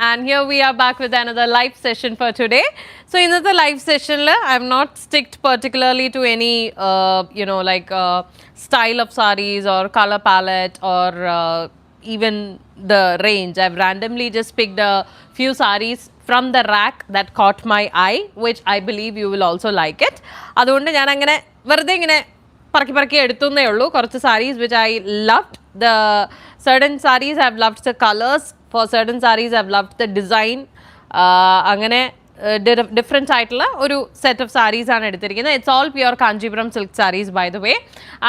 and here we are back with another live session for today. So in the live session, I have not sticked particularly to any, style of sarees or color palette or even the range. I've randomly just picked a few sarees from the rack that caught my eye, which I believe you will also like it. അതുകൊണ്ട് ഞാൻ അങ്ങനെ വെറുതെ ഇങ്ങനെ പറക്കി എടുത്തുന്നേ ഉള്ളൂ കുറച്ച് sarees which I loved. The certain sarees I've loved the colors, for certain sarees I've loved the design. അങ്ങനെ different ആയിട്ടുള്ള ഒരു set of sarees ആണ് എടുത്തിരിക്കുന്നത്. It's all pure Kanchipuram silk sarees by the way,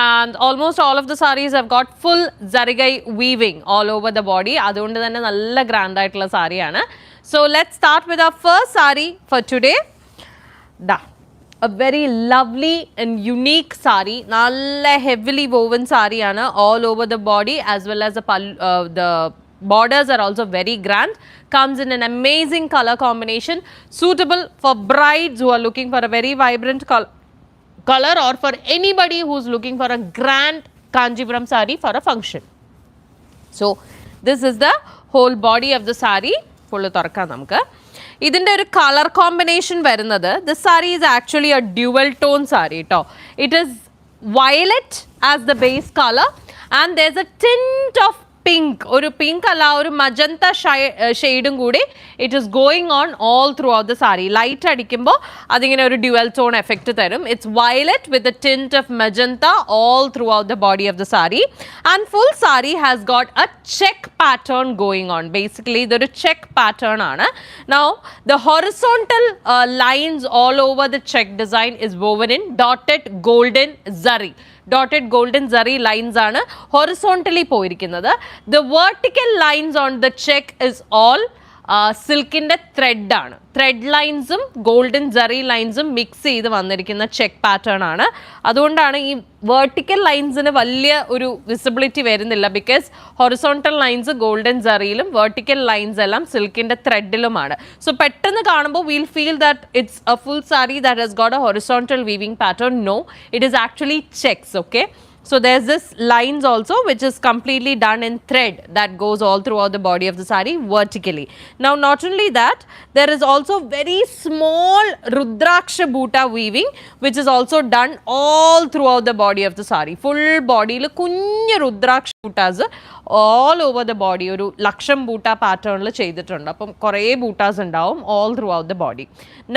and almost all of the sarees have got full zarigai weaving all over the body. അതുകൊണ്ട് തന്നെ നല്ല grand ആയിട്ടുള്ള സാരിയാണ്. So let's start with our first saree for today. A very lovely and unique saree, nalla heavily woven saree ana, all over the body, as well as the borders are also very grand. Comes in an amazing color combination, suitable for brides who are looking for a very vibrant color, or for anybody who's looking for a grand Kanchipuram saree for a function. So this is the whole body of the saree. Full തുറക്കാം നമുക്ക്. ഇതിൻ്റെ ഒരു colour combination വരുന്നത്, this saree is actually a dual tone saree ട്ടോ. It is violet as the base color and there's a tint of pink, ഒരു pink അല്ല, ഒരു magenta ഷെയ്ഡും കൂടി it is going on all throughout the saree. Light അടിക്കുമ്പോൾ അതിങ്ങനെ ഒരു dual tone effect തരും. It's violet with a tint of magenta all throughout the body of the saree, and full saree has got a check pattern going on. Basically ഇതൊരു check pattern ആണ്. Now the horizontal lines all over the check design is woven in dotted golden zari. Dotted golden zari lines ആണ് horizontally പോയിരിക്കുന്നത്. The vertical lines on the check is all സിൽക്കിൻ്റെ ത്രെഡാണ്. Thread ലൈൻസും golden zari ലൈൻസും mix ചെയ്ത് വന്നിരിക്കുന്ന check pattern ആണ്. അതുകൊണ്ടാണ് ഈ വെർട്ടിക്കൽ ലൈൻസിന് വലിയ ഒരു വിസിബിലിറ്റി വരുന്നില്ല, ബിക്കോസ് ഹൊറിസോണ്ടൽ ലൈൻസ് ഗോൾഡൻ ജറിയിലും വെർട്ടിക്കൽ ലൈൻസ് എല്ലാം സിൽക്കിൻ്റെ ത്രെഡിലുമാണ്. സോ പെട്ടെന്ന് കാണുമ്പോൾ we'll feel that it's a full sari that has got a horizontal weaving pattern. No, it is actually checks. Okay, so there's this lines also which is completely done in thread that goes all throughout the body of the saree vertically. Now not only that, there is also very small rudraksha boota weaving which is also done all throughout the body of the saree. Full body il kunju rudraksha bootas all over the body, oru laksham boota pattern il ചെയ്തിട്ടുണ്ട്. അപ്പം കുറേ ബൂട്ടാസ് ഉണ്ടാവും all throughout the body.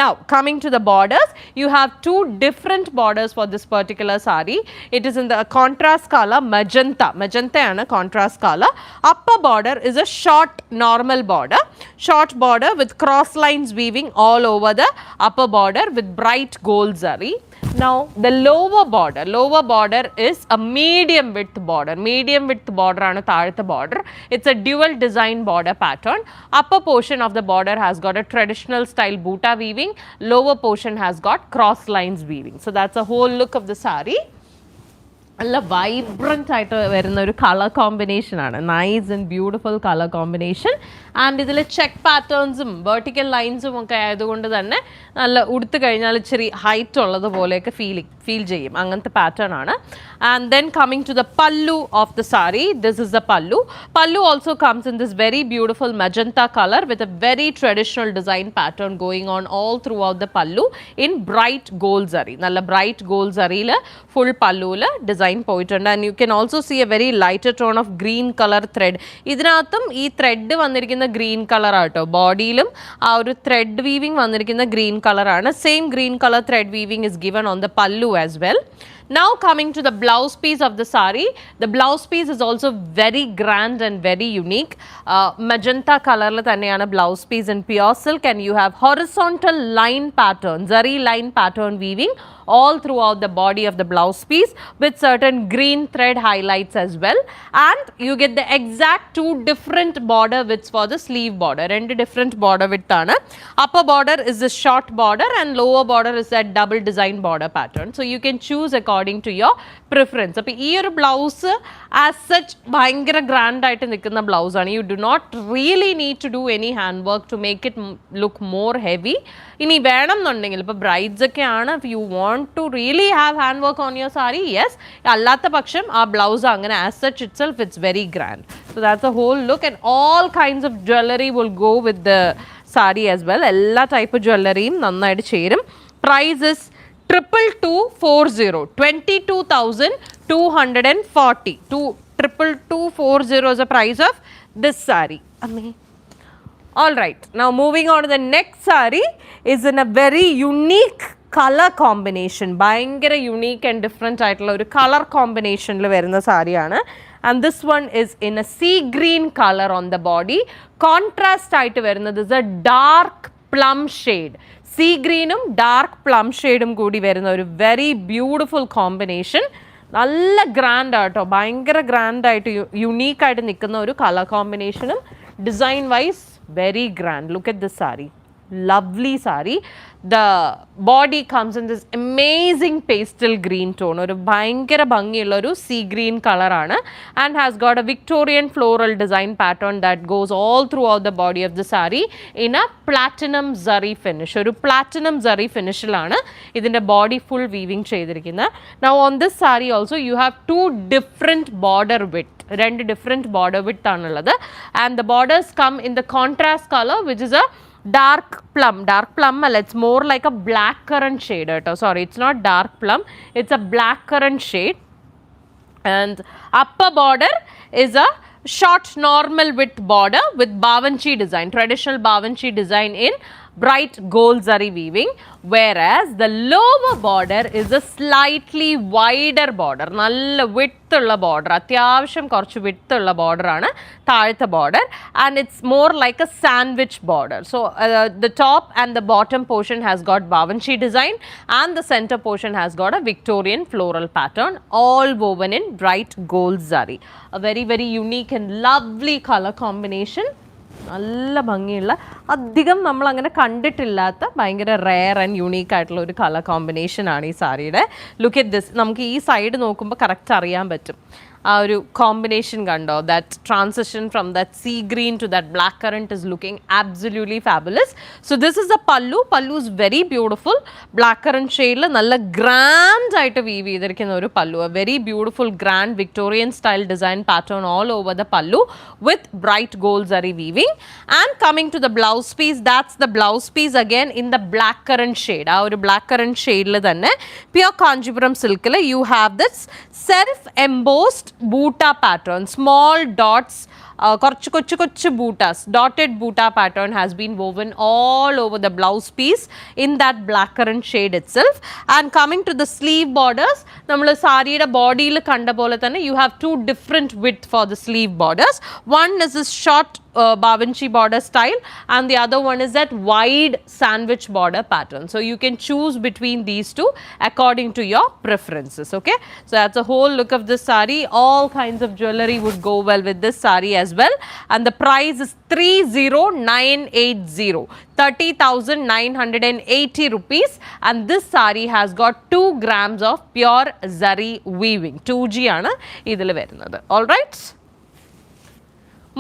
Now coming to the borders, you have two different borders for this particular saree. It is in the contrast color magenta. Magenta ആണ് contrast color. Upper border is a short normal border. Short border with cross lines weaving all over the upper border with bright gold zari. Now the lower border is a medium width border. Medium width border ആണ് താഴത്തെ border. It's a dual design border pattern. Upper portion of the border has got a traditional style boota weaving. Lower portion has got cross lines weaving. So that's a whole look of the saree. നല്ല vibrant ആയിട്ട് വരുന്ന ഒരു colour combination ആണ്. Nice and beautiful colour combination. And ഇതിൽ check പാറ്റേൺസും vertical ലൈൻസും ഒക്കെ ആയതുകൊണ്ട് തന്നെ നല്ല ഉടുത്ത് കഴിഞ്ഞാൽ ഇച്ചിരി ഹൈറ്റ് ഉള്ളത് പോലെയൊക്കെ ഫീൽ ചെയ്യും. അങ്ങനത്തെ പാറ്റേൺ ആണ്. And then coming to the pallu of the sari, this is the pallu. Pallu also comes in this very beautiful magenta colour with a very traditional design pattern going on all throughout the pallu in bright gold zari. നല്ല bright gold സറിയിൽ full പല്ലുവിൽ design പോയിട്ടുണ്ട്. And you can also see a very lighter tone of green colour thread. ഇതിനകത്തും ഈ thread വന്നിരിക്കുന്ന green colour ആട്ടോ. ബോഡിയിലും ആ ഒരു ത്രെഡ് വീവിംഗ് വന്നിരിക്കുന്ന ഗ്രീൻ കളറാണ്. Same green colour thread weaving is given on the pallu as well. Now coming to the blouse piece of the saree, the blouse piece is also very grand and very unique. Magenta color la thaneyana blouse piece in pure silk, and you have horizontal line pattern, zari line pattern weaving all throughout the body of the blouse piece with certain green thread highlights as well. And you get the exact two different border widths for the sleeve border. Rendu different border width aanu. Upper border is this short border and lower border is that double design border pattern. So you can choose according according to your preference. അപ്പോൾ ഈ ഒരു blouse as such ഭയങ്കര grand ആയിട്ട് നിൽക്കുന്ന ബ്ലൗസാണ്. You do not really need to do any hand work to make it look more heavy. ഇനി വേണം എന്നുണ്ടെങ്കിൽ ഇപ്പോൾ ബ്രൈഡ്സ് ഒക്കെ ആണ്, if you want to really have hand work on your sari, yes. അല്ലാത്ത പക്ഷം ആ ബ്ലൗസ് അങ്ങനെ as such itself it's very grand. So that's a whole look and all kinds of jewellery will go with the sari as well. എല്ലാ type ജ്വല്ലറിയും നന്നായിട്ട് ചേരും. Price is 22,240, 22,240. 22,240 is the price of this saree. All right, now moving on to the next saree is in a very unique color combination. Bhayangara unique and different ആയിട്ടുള്ള ഒരു colour കോമ്പിനേഷനിൽ വരുന്ന സാരിയാണ്. And this one is in a sea green color on the body. Contrast ആയിട്ട് വരുന്നത് is a dark plum shade. Sea ഗ്രീനും dark plum ഷെയ്ഡും കൂടി വരുന്ന ഒരു വെരി ബ്യൂട്ടിഫുൾ കോമ്പിനേഷൻ. നല്ല ഗ്രാൻഡ് ആട്ടോ, ഭയങ്കര ഗ്രാൻഡായിട്ട് യുണീക്കായിട്ട് നിൽക്കുന്ന ഒരു കളർ കോമ്പിനേഷനും design wise very grand. Look at this sari, lovely saree. The body comes in this amazing pastel green tone, ഒരു ഭയങ്കര ഭംഗിയുള്ള ഒരു സീ ഗ്രീൻ കളറാണ്. and has got a Victorian floral design pattern that goes all throughout the body of the saree in a platinum zari finish. ഒരു platinum zari finishലാണ് ഇതിൻ്റെ body full weaving ചെയ്തിരിക്കുന്നത്. now on this saree also you have two different border width, രണ്ട് different border width ആണുള്ളത്. and the borders come in the contrast color which is a dark plum അല്ല, it's more like a black currant shade കേട്ടോ. sorry, it's not dark plum, it's a black currant shade. and upper border is a short normal width border with bavanchi design, traditional bavanchi design in bright gold zari weaving, whereas the lower border is a slightly wider border. നല്ല width ഉള്ള border, അത്യാവശ്യം കുറച്ച് width ഉള്ള border ആണ് താഴത്തെ border, and it's more like a sandwich border. so the top and the bottom portion has got bavanchi design and the center portion has got a Victorian floral pattern, all woven in bright gold zari. A very very unique and lovely color combination. നല്ല ഭംഗിയുള്ള, അധികം നമ്മൾ അങ്ങനെ കണ്ടിട്ടില്ലാത്ത ഭയങ്കര rare and unique ആയിട്ടുള്ള ഒരു colour combination ആണ് ഈ സാരിയുടെ. ലുക്ക് അറ്റ് ദിസ്, നമുക്ക് ഈ സൈഡ് നോക്കുമ്പോൾ കറക്റ്റ് അറിയാൻ പറ്റും ആ ഒരു കോമ്പിനേഷൻ കണ്ടോ. That transition from that sea green to that black currant is looking absolutely fabulous. So this is a pallu. Pallu is very beautiful. Black currant ഷെയ്ഡിൽ നല്ല ഗ്രാൻഡ് ആയിട്ട് വീവ് ചെയ്തിരിക്കുന്ന ഒരു pallu. A very beautiful grand Victorian style design pattern all over the pallu with bright gold zari weaving. And coming to the blouse piece, that's the blouse piece again in the black currant shade. ആ ഒരു black currant ഷെയ്ഡിൽ തന്നെ pure Kanchipuram സിൽക്കിൽ you have this self embossed buta pattern, small dots, കുറച്ച് കൊച്ചു കൊച്ചു butas, dotted buta pattern has been woven all over the blouse piece in that black currant shade itself. and coming to the sleeve borders, നമ്മൾ സാരിയുടെ ബോഡിയിൽ കണ്ട പോലെ തന്നെ you have two different width for the sleeve borders. one is this short bavanchi border style and the other one is that wide sandwich border pattern. so you can choose between these two according to your preferences. okay, so that's a whole look of this saree. all kinds of jewelry would go well with this saree as well, and the price is 30,980, 30,980 rupees. and this saree has got 2 grams of pure zari weaving. 2G ആണ് ഇതിൽ വരുന്നത്. all right,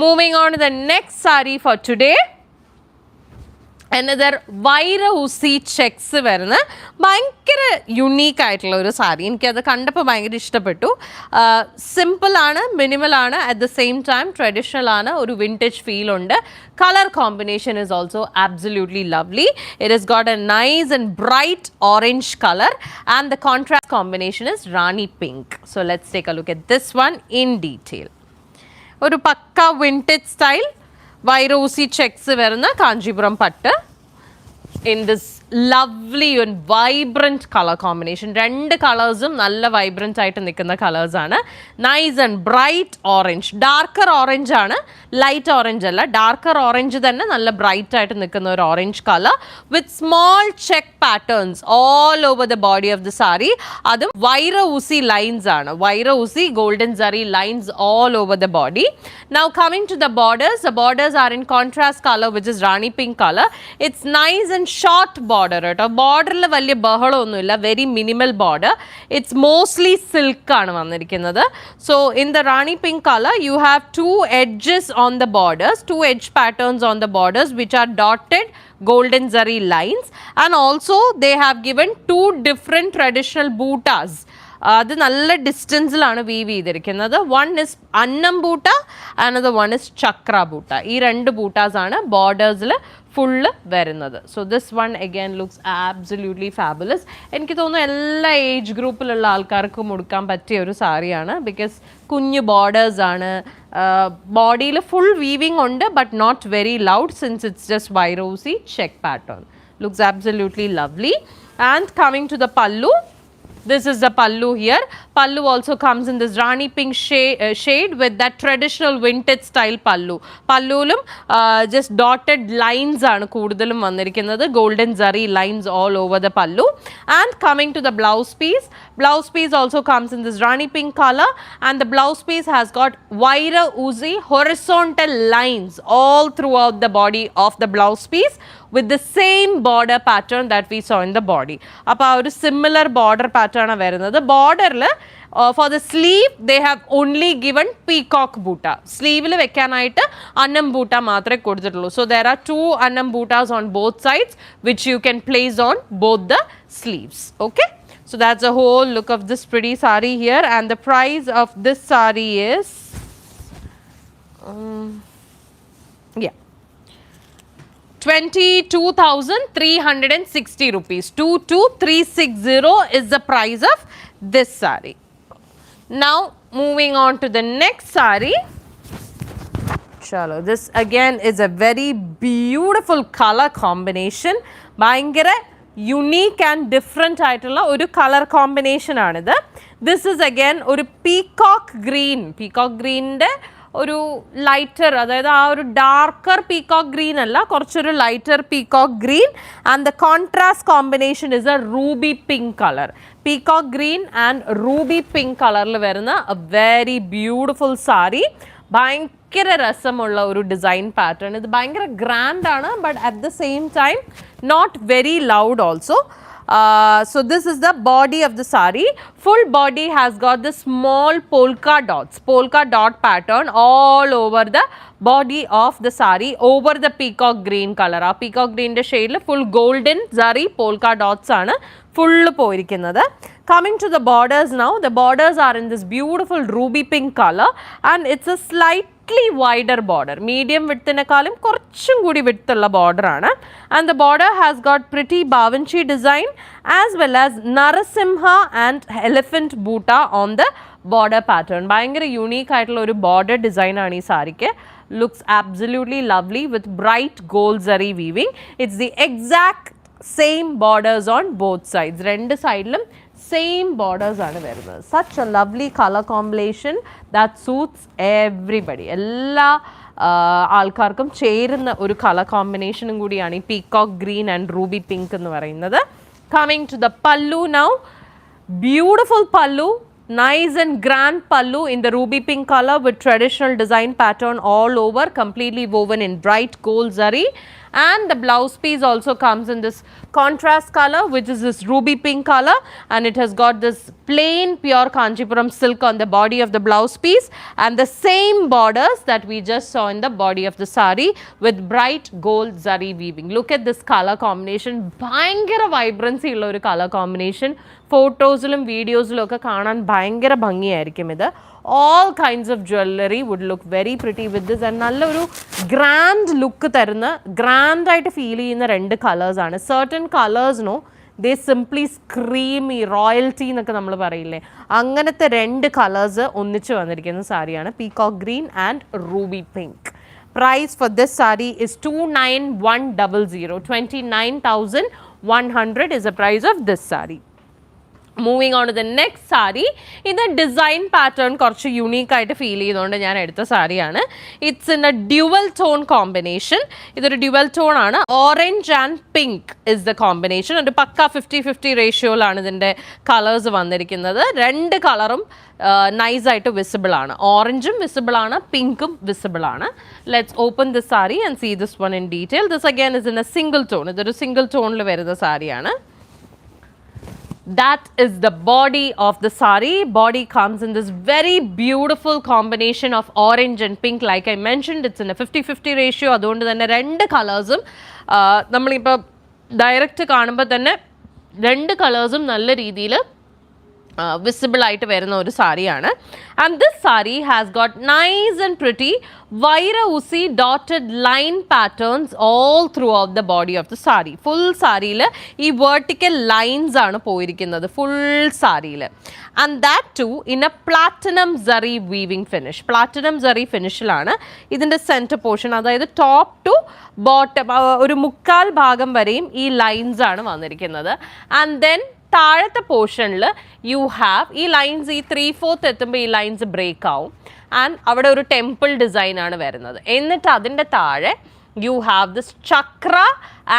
moving on to the next saree for today. another vairaoosi checks വരുന്ന ഭയങ്കര unique ആയിട്ടുള്ള ഒരു സാരി. എനിക്കത് കണ്ടപ്പോൾ ഭയങ്കര ഇഷ്ടപ്പെട്ടു. സിമ്പിളാണ്, മിനിമലാണ്, at the same time traditional ആണ്, ഒരു വിൻറ്റേജ് ഫീൽ ഉണ്ട്. Colour combination is also absolutely lovely. It is got a nice and bright orange colour and the contrast combination is rani pink. So let's take a look at this one in detail. ഒരു പക്ക vintage style vairaoosi checks വരുന്ന കാഞ്ചീപുരം പട്ട് in this lovely and vibrant color combination. രണ്ട് കളേഴ്സും നല്ല vibrant ആയിട്ട് നിൽക്കുന്ന കളേഴ്സാണ്. Nice and bright orange, darker orange ആണ്, ലൈറ്റ് ഓറഞ്ച് അല്ല, ഡാർക്കർ ഓറഞ്ച് തന്നെ നല്ല ബ്രൈറ്റ് ആയിട്ട് നിൽക്കുന്ന ഒരു orange colour with small check patterns all over the body of the sari. അതും വൈറൂസി ലൈൻസ് ആണ്, vairaoosi golden zari lines all over the body. now coming to the borders are in contrast color which is Rani pink color. it's nice and short border കേട്ടോ. ബോർഡറിൽ വലിയ ബഹളമൊന്നുമില്ല, very minimal border. It's mostly silk ആണ് വന്നിരിക്കുന്നത്. So in the rani pink colour you have 2 edges on the borders, 2 edge patterns on the borders which are dotted golden zari lines, and also they have given 2 different traditional bootas. അത് നല്ല ഡിസ്റ്റൻസിലാണ് we've ചെയ്തിരിക്കുന്നത്. One is അന്നം ബൂട്ട, another one is ചക്ര ബൂട്ട. ഈ 2 ബൂട്ടാസ് ആണ് ബോർഡേഴ്സിൽ full വരുന്നത്. So this one again looks absolutely fabulous. എനിക്ക് തോന്നുന്നു എല്ലാ ഏജ് ഗ്രൂപ്പിലുള്ള ആൾക്കാർക്കും ഉടുക്കാൻ പറ്റിയ ഒരു സാരിയാണ്. ബിക്കോസ് കുഞ്ഞു ബോർഡേഴ്സ് ആണ്, ബോഡിയിൽ ഫുൾ വീവിങ് ഉണ്ട്, but not very loud since it's just vairaoosi check pattern. Looks absolutely lovely. And coming to the pallu, this is the pallu here. Pallu also comes in this Rani pink shade with that traditional vintage style pallu. Pallulum just dotted lines aanu koodalum vandirikkunnathu, golden zari lines all over the pallu. And coming to the blouse piece also comes in this Rani pink color, and the blouse piece has got wire oozy horizontal lines all throughout the body of the blouse piece with the same border pattern that we saw in the body. Appo a similar border pattern ആണ് വരുന്നത്. ബോർഡറിൽ for the sleeve they have only given peacock boota. സ്ലീവിൽ വെക്കാനായിട്ട് അന്നം ബൂട്ട മാത്രമേ കൊടുത്തിട്ടുള്ളൂ. So there are 2 അന്നം ബൂട്ടാസ് on both sides which you can place on both the sleeves. Okay, so that's the whole look of this pretty sari here, and the price of this sari is 22,360 rupees. 22,360 is the price of this sari. Now moving on to the next sari. Chalo, this again is a very beautiful color combination. Bhayangara unique and different ആയിട്ടുള്ള ഒരു colour combination ആണിത്. This is again ഒരു peacock ഗ്രീനിൻ്റെ ഒരു lighter, അതായത് ആ ഒരു darker peacock green അല്ല, കുറച്ചൊരു lighter peacock green, and the contrast combination is A Ruby pink colour. Peacock green and Ruby pink കളറിൽ വരുന്ന എ വെരി ബ്യൂട്ടിഫുൾ സാരി. ഭയങ്കര രസമുള്ള ഒരു ഡിസൈൻ പാറ്റേൺ. ഇത് ഭയങ്കര ഗ്രാൻഡ് ആണ്, but at the same time not very loud also. So this is the body of the sari. Full body has got the small polka dot pattern all over the body of the sari over the peacock green color. ആ peacock green ന്റെ ഷെയ്ഡിൽ full golden zari polka dots ആണ് full പോയിരിക്കുന്നത്. Coming to the borders now, the borders are in this beautiful ruby pink color, and it's a slightly wider border. Medium width നെക്കാളും കുറച്ചും കൂടി width ഉള്ള border ആണ്. And the border has got pretty Bavanchi design as well as Narasimha and elephant boota on the border pattern. ഭയങ്കര unique ആയിട്ടുള്ള ഒരു border design ആണ് ഈ സാരിക്ക്. Looks absolutely lovely with bright gold zari weaving. It's the exact same borders on both sides. രണ്ട് സൈഡിലും same borders ആണ് വരുന്നത്. Such A lovely colour combination that suits everybody. എല്ലാ ആൾക്കാർക്കും ചേരുന്ന ഒരു കളർ കോമ്പിനേഷനും കൂടിയാണ് ഈ peacock green and Ruby pink എന്ന് പറയുന്നത്. കമ്മിങ് ടു ദ പല്ലു നൗ. ബ്യൂട്ടിഫുൾ പല്ലു, nice and grand pallu in the ruby pink color with traditional design pattern all over, completely woven in bright gold zari. And the blouse piece also comes in this contrast color, which is this ruby pink color, and it has got this plain pure Kanchipuram silk on the body of the blouse piece, and the same borders that we just saw in the body of the sari with bright gold zari weaving. Look at this color combination. Bhayangara vibrancy ulla oru color combination. ഫോട്ടോസിലും വീഡിയോസിലും ഒക്കെ കാണാൻ ഭയങ്കര ഭംഗിയായിരിക്കും ഇത്. all kinds of jewelry would look very pretty with this, and നല്ലൊരു grand look തരുന്ന, grand ആയിട്ട് feel ചെയ്യുന്ന 2 കളേഴ്സ് ആണ്. certain colors no, they simply scream royalty എന്നൊക്കെ നമ്മൾ പറയില്ലേ, അങ്ങനത്തെ 2 കളേഴ്സ് ഒന്നിച്ച് വന്നിരിക്കുന്ന സാരിയാണ് peacock green and Ruby pink. Price for this sari is 29,100. 29,100 is the price of this sari. Moving on to the next sari. ഇത് ഡിസൈൻ പാറ്റേൺ കുറച്ച് unique ആയിട്ട് ഫീൽ ചെയ്തുകൊണ്ട് ഞാൻ എടുത്ത സാരിയാണ്. It's in a dual tone combination. ഇതൊരു dual tone ആണ്. Orange and pink is the combination. ഒരു പക്ക 50-50 റേഷ്യോയിലാണ് ഇതിൻ്റെ കളേഴ്സ് വന്നിരിക്കുന്നത്. രണ്ട് കളറും നൈസായിട്ട് വിസിബിൾ ആണ്. ഓറഞ്ചും വിസിബിൾ ആണ്, പിങ്കും വിസിബിൾ ആണ്. Let's open this sari and see this one in detail. This again is in a single tone. ഇതൊരു സിംഗിൾ ടോണിൽ വരുന്ന സാരിയാണ്. That is the body of the sari. Body comes in this very beautiful combination of orange and pink. Like I mentioned, it's in a 50-50 ratio. അതുകൊണ്ട് തന്നെ രണ്ട് കളേഴ്സും നമ്മളിപ്പോൾ direct കാണുമ്പോൾ തന്നെ രണ്ട് കളേഴ്സും നല്ല രീതിയിൽ വിസിബിൾ ആയിട്ട് വരുന്ന ഒരു സാരിയാണ്. And this sari has got nice and pretty vairaoosi dotted line patterns all throughout the body of the sari. Full സാരിയിൽ ഈ വേർട്ടിക്കൽ ലൈൻസ് ആണ് പോയിരിക്കുന്നത് ഫുൾ സാരിയിൽ. And that too in a platinum zari weaving finish. Platinum zari ഫിനിഷിലാണ് ഇതിൻ്റെ centre portion, അതായത് top to bottom ഒരു മുക്കാൽ ഭാഗം വരെയും ഈ ലൈൻസ് ആണ് വന്നിരിക്കുന്നത്. ആൻഡ് ദെൻ താഴത്തെ പോർഷനിൽ യു ഹാവ് ഈ ലൈൻസ്, ഈ 3/4 എത്തുമ്പോൾ ഈ ലൈൻസ് ബ്രേക്ക് ആവും. ആൻഡ് അവിടെ ഒരു ടെമ്പിൾ ഡിസൈൻ ആണ് വരുന്നത്. എന്നിട്ട് അതിൻ്റെ താഴെ you have this chakra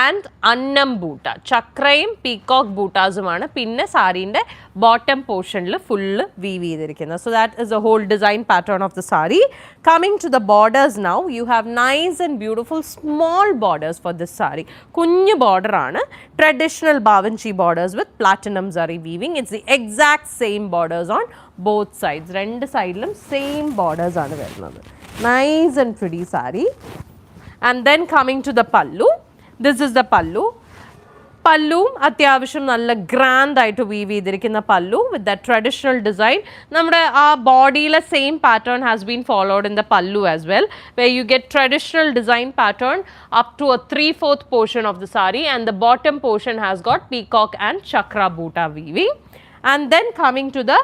and annam buta. ചക്രയും പീകോക്ക് ബൂട്ടാസുമാണ് പിന്നെ സാരീൻ്റെ ബോട്ടം പോർഷനിൽ ഫുള്ള് വീവ് ചെയ്തിരിക്കുന്നത്. So that is a whole design pattern of the sari. Coming to the borders now, you have nice and beautiful small borders for this sari. കുഞ്ഞു ബോർഡറാണ്. Traditional bavanchi borders with platinum zari weaving. It's the exact same borders on both sides. രണ്ട് സൈഡിലും same borders ആണ് വരുന്നത്. Nice and pretty sari. And then coming to the pallu, this is the pallu. പല്ലുവും അത്യാവശ്യം നല്ല grand ആയിട്ട് weave ചെയ്തിരിക്കുന്ന പല്ലു വിത്ത് ദ ട്രഡീഷണൽ ഡിസൈൻ. നമ്മുടെ ആ ബോഡിയിലെ same pattern has been followed in the pallu as well, where you get traditional design pattern up to a 3/4 portion of the sari, and the bottom portion has got peacock and chakra butta weaving. And then coming to the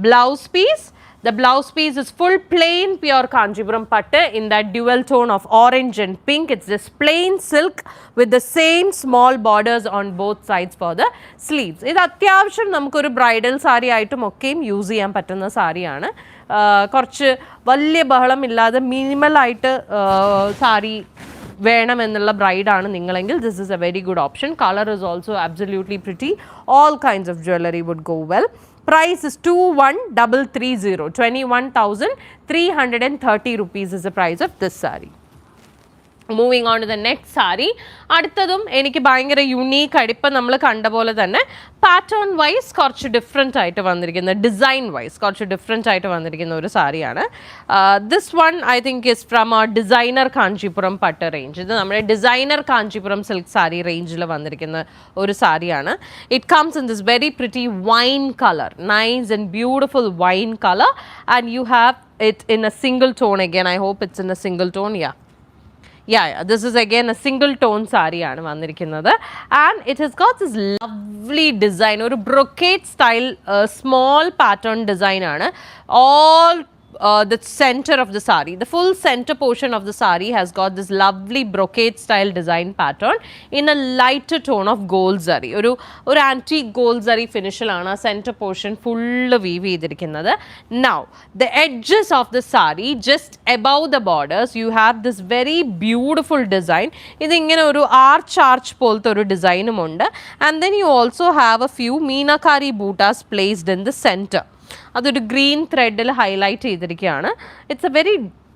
blouse piece. The blouse piece is full plain pure Kanchipuram patte in that dual tone of orange and pink. It's just plain silk with the same small borders on both sides for the sleeves. ഇത് അത്യാവശ്യം നമുക്കൊരു bridal sari ആയിട്ടും ഒക്കെയും use ചെയ്യാൻ പറ്റുന്ന സാരിയാണ്. കുറച്ച് വലിയ ബഹളമില്ലാതെ മിനിമലായിട്ട് സാരി വേണമെന്നുള്ള ബ്രൈഡാണ് നിങ്ങളെങ്കിൽ this is a very good option. Colour is also absolutely pretty. All kinds of jewellery would go well. Price is 21,330. 21,330 rupees is the price of this saree. Moving on to the next sari. അടുത്തതും എനിക്ക് ഭയങ്കര unique ആയിട്ട് ഇപ്പം നമ്മൾ കണ്ട പോലെ തന്നെ pattern vice കുറച്ച് ഡിഫറെൻ്റ് ആയിട്ട് വന്നിരിക്കുന്ന, ഡിസൈൻ വൈസ് കുറച്ച് ഡിഫറെൻ്റ് ആയിട്ട് വന്നിരിക്കുന്ന ഒരു സാരിയാണ്. This one I think is from ആ ഡിസൈനർ കാഞ്ചിപുരം പട്ട് റേഞ്ച്. ഇത് നമ്മുടെ ഡിസൈനർ കാഞ്ചിപുരം സിൽക്ക് സാരി റേഞ്ചിൽ വന്നിരിക്കുന്ന ഒരു സാരിയാണ്. It comes in this very pretty wine colour, nice and beautiful wine colour, and you have it in a single tone again. I hope it's in a single tone. Yeah, this is again a single tone saree aanu vandirikkunnathu, and it has got this lovely design, oru brocade style small pattern design aanu. All the center of the sari, the full center portion of the sari has got this lovely brocade style design pattern in a lighter tone of gold zari. Oru antique gold zari finish ilana center portion full weave cheyidirikkunnathu. Now the edges of the sari, just above the borders, you have this very beautiful design. Idu ingane oru arch polte oru design um undu, and then you also have a few meenakari bootas placed in the center. അതൊരു green ത്രെഡിൽ highlight ചെയ്തിരിക്കുകയാണ്. It's a very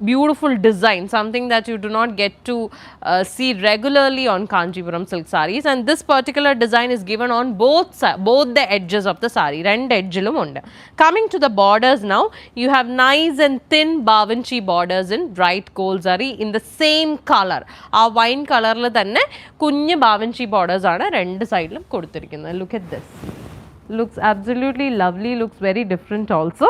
beautiful design, something that you do not get to see regularly on Kanchipuram silk saris. And this particular design is given on both the edges of the sari. രണ്ട് എഡ്ജിലും ഉണ്ട്. Coming to the borders now, you have nice and thin bavanchi borders in bright gold sari in the same colour. ആ wine കളറിൽ തന്നെ കുഞ്ഞ് bavanchi borders ആണ് രണ്ട് സൈഡിലും കൊടുത്തിരിക്കുന്നത്. Look at this. Looks absolutely lovely, looks very different also.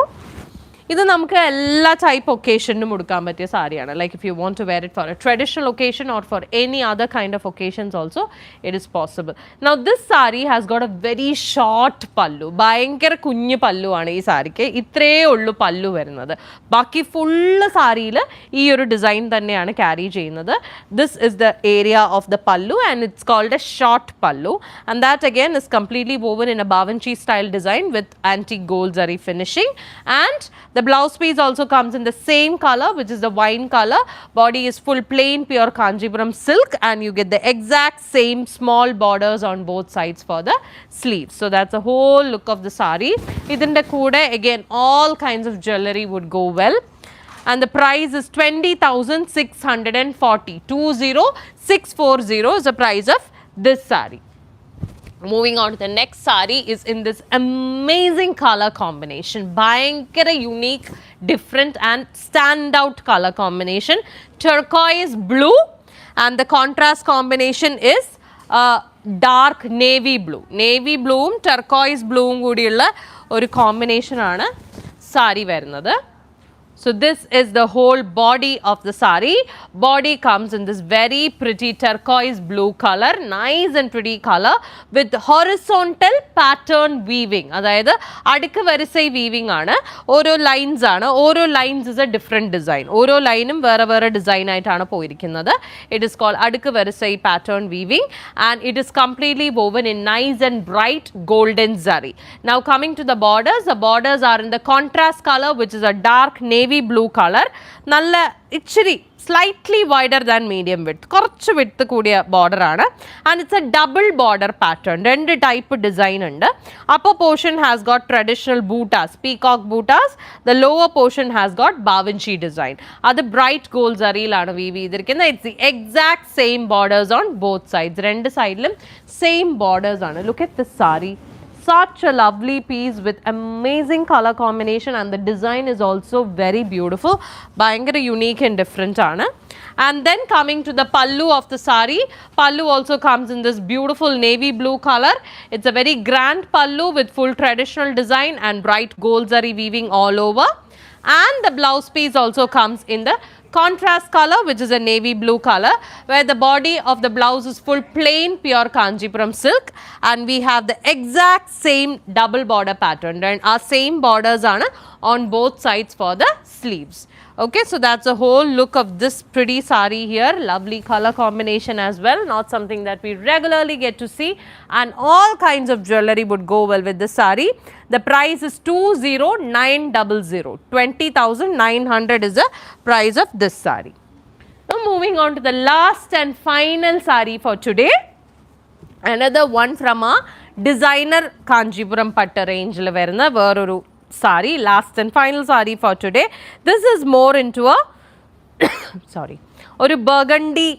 ഇത് നമുക്ക് എല്ലാ ടൈപ്പ് ഒക്കേഷനും ഉടുക്കാൻ പറ്റിയ സാരിയാണ്. Like if you want to wear it for a traditional occasion or for any other kind of occasions also it is possible. Now this sari has got a very short pallu. ഭയങ്കര കുഞ്ഞു പല്ലുവാണ് ഈ സാരിക്ക്. ഇത്രയേ ഉള്ളൂ പല്ലു വരുന്നത്. ബാക്കി ഫുള്ള് സാരിയിൽ ഈ ഒരു ഡിസൈൻ തന്നെയാണ് ക്യാരി ചെയ്യുന്നത്. This is the area of the pallu and it's called a short pallu and that again is completely woven in a Bavanchi style design with antique gold zari finishing, and the blouse piece also comes in the same color, which is the wine color. Body is full plain pure Kanchipuram silk and you get the exact same small borders on both sides for the sleeves. So that's the whole look of the sari. Idinte kude again all kinds of jewelry would go well. And the price is 20,640. 20,640 is the price of this sari. Moving on to the next sari is in this amazing color combination. Bhayankara unique, different and standout color combination. Turquoise blue and the contrast combination is dark navy blue. Navy blue turquoise blue കൂടിയുള്ള ഒരു combination ആണ് sari വരുന്നത്. So this is the whole body of the sari. Body comes in this very pretty turquoise blue color, nice and pretty color with horizontal pattern weaving. അതായത് അടുക്ക് വരിസൈ weaving ആണ്. ഓരോ lines ആണ്. ഓരോ lines is a different design. ഓരോ ലൈനും വേറെ വേറെ ഡിസൈൻ ആയിട്ടാണ് പോയിരിക്കുന്നത്. It is called അടുക്ക് വരിസൈ pattern weaving and it is completely woven in nice and bright golden zari. Now coming to the borders are in the contrast color, which is a dark navy blue color. നല്ല ഇച്ചിരി slightly wider than medium width. കുറച്ച് width കൂടിയ border ആണ് and it's a double border pattern. രണ്ട് type design ഉണ്ട്. Upper portion has got traditional bootas, peacock bootas. The lower portion has got Bavanchi design. അത് bright gold zariയിലാണ് weave ചെയ്തിരിക്കുന്നത്. It's the exact same borders on both sides. രണ്ട് സൈഡിലും same borders ആണ്. Look at this sari. Such a lovely piece with amazing color combination and the design is also very beautiful. Bhayangara unique and different aanu. And then coming to the pallu of the sari, pallu also comes in this beautiful navy blue color. It's a very grand pallu with full traditional design and bright gold zari weaving all over. And the blouse piece also comes in the contrast color, which is a navy blue color, where the body of the blouse is full plain pure Kanchipuram silk and we have the exact same double border pattern and our same borders are on both sides for the sleeves. Okay, so that's the whole look of this pretty sari here. Lovely color combination as well, not something that we regularly get to see, and all kinds of jewelry would go well with this sari. The price is 20,900. 20,900 is the price of this sari. Now moving on to the last and final sari for today. Another one from a designer Kanchipuram patta range la varuna veroru sari, last and final sari for today. This is more into a sorry, oru burgundy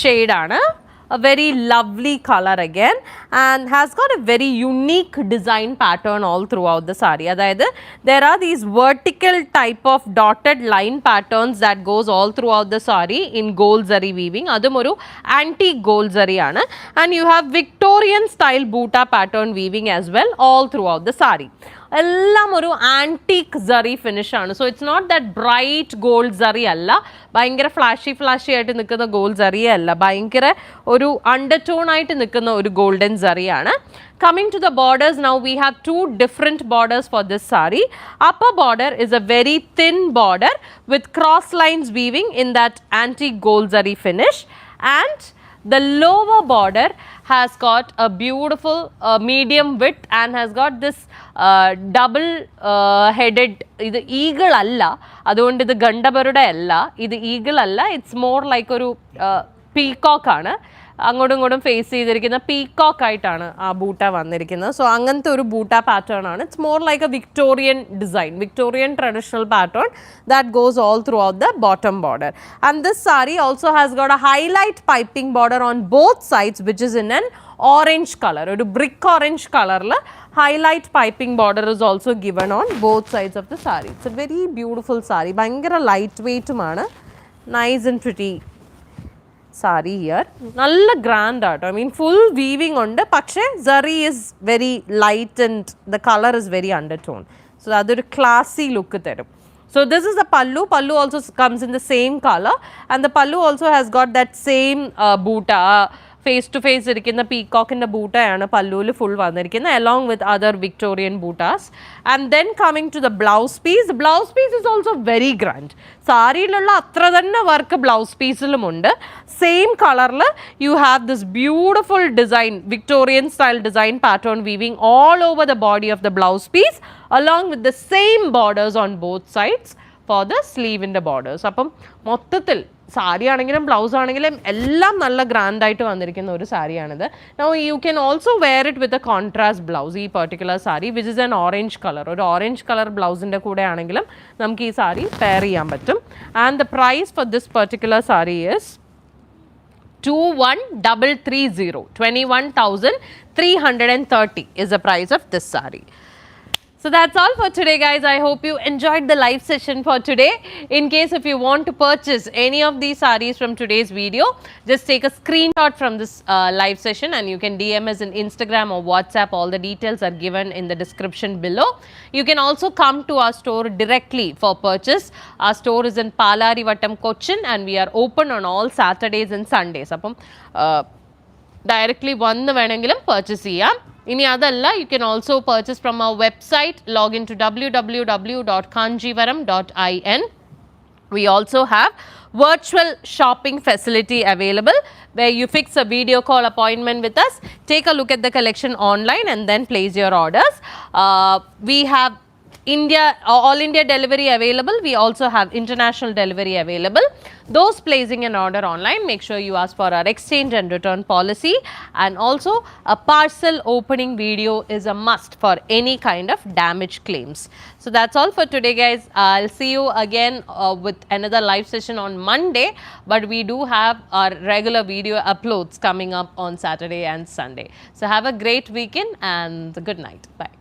shade aanu. A very lovely color again and has got a very unique design pattern all throughout the sari. Adayathu there are these vertical type of dotted line patterns that goes all throughout the sari in gold zari weaving. Adum oru antique gold zari aanu and you have Victorian style boota pattern weaving as well all throughout the sari. എല്ലാം ഒരു antique zari finish ആണ്. So it's not that bright gold zari അല്ല, ഭയങ്കര flashy ആയിട്ട് നിൽക്കുന്ന gold സറിയേ അല്ല, ഭയങ്കര ഒരു അണ്ടർടോൺ ആയിട്ട് നിൽക്കുന്ന ഒരു golden സറിയാണ്. Coming to the borders, now we have two different borders for this sari. Upper border is a very thin border with cross lines weaving in that antique gold zari finish, and the lower border has got a beautiful medium width and has got this double headed, ഇത് eagle അല്ല, അതുകൊണ്ട് ഇത് ഗണ്ടബറുടെ അല്ല, ഇത് eagle അല്ല, it's more like ഒരു peacock ആണ്. അങ്ങോട്ടും ഇങ്ങോട്ടും ഫേസ് ചെയ്തിരിക്കുന്ന പീകോക്ക് ആയിട്ടാണ് ആ ബൂട്ട വന്നിരിക്കുന്നത്. സോ അങ്ങനത്തെ ഒരു ബൂട്ട പാറ്റേൺ ആണ്. It's more like A Victorian design, Victorian traditional pattern that goes all throughout the bottom border. And this sari also has got A highlight piping border on both sides which is in an orange colour, ഒരു brick orange കളറിൽ highlight piping border is also given on both sides of the saree. It's a very beautiful saree. ഭയങ്കര light വെയ്റ്റുമാണ്. Nice and pretty sari here. നല്ല grand ആട്ടോ. I mean full weaving ഉണ്ട്, പക്ഷേ zari is very light and the colour is very undertone. So അതൊരു classy look തരും. So this is the pallu. Pallu also comes in the same color, and the pallu also has got that same boota. Face to face irikkunna peacock in the boota aanu pallul full vandirikkunna along with other Victorian bootas. And then coming to the blouse piece is also very grand. Sari lulla athra thanne work blouse piece ilum undu. Same color la you have this beautiful design, Victorian style design pattern weaving all over the body of the blouse piece along with the same borders on both sides for the sleeve in the borders. Appam mottathil sari ആണെങ്കിലും blouse ആണെങ്കിലും എല്ലാം നല്ല grand ആയിട്ട് വന്നിരിക്കുന്ന ഒരു സാരിയാണിത്. Now you can also wear it with a contrast blouse. ഈ particular sari which is an orange colour, ഒരു ഓറഞ്ച് കളർ ബ്ലൗസിൻ്റെ കൂടെ ആണെങ്കിലും നമുക്ക് ഈ സാരി പെയർ ചെയ്യാൻ പറ്റും. And the price for this particular sari is 21,330. 21,330 is the price of this sari. So that's all for today, guys. I hope you enjoyed the live session for today. In case if you want to purchase any of these sarees from today's video, just take a screenshot from this live session and you can DM us in Instagram or WhatsApp. All the details are given in the description below. You can also come to our store directly for purchase. Our store is in Palarivattam, Cochin, and we are open on all Saturdays and Sundays. Appam directly vannu venengilum purchase cheyyam. Ini adalla, you can also purchase from our website. Log into www.kanchipuram.in. We also have virtual shopping facility available where you fix a video call appointment with us, take a look at the collection online and then place your orders. We have all India delivery available. We also have international delivery available. Those placing an order online, make sure you ask for our exchange and return policy, and also a parcel opening video is a must for any kind of damage claims. So that's all for today, guys. I'll see you again with another live session on Monday, but we do have our regular video uploads coming up on Saturday and Sunday. So have a great weekend and good night. Bye.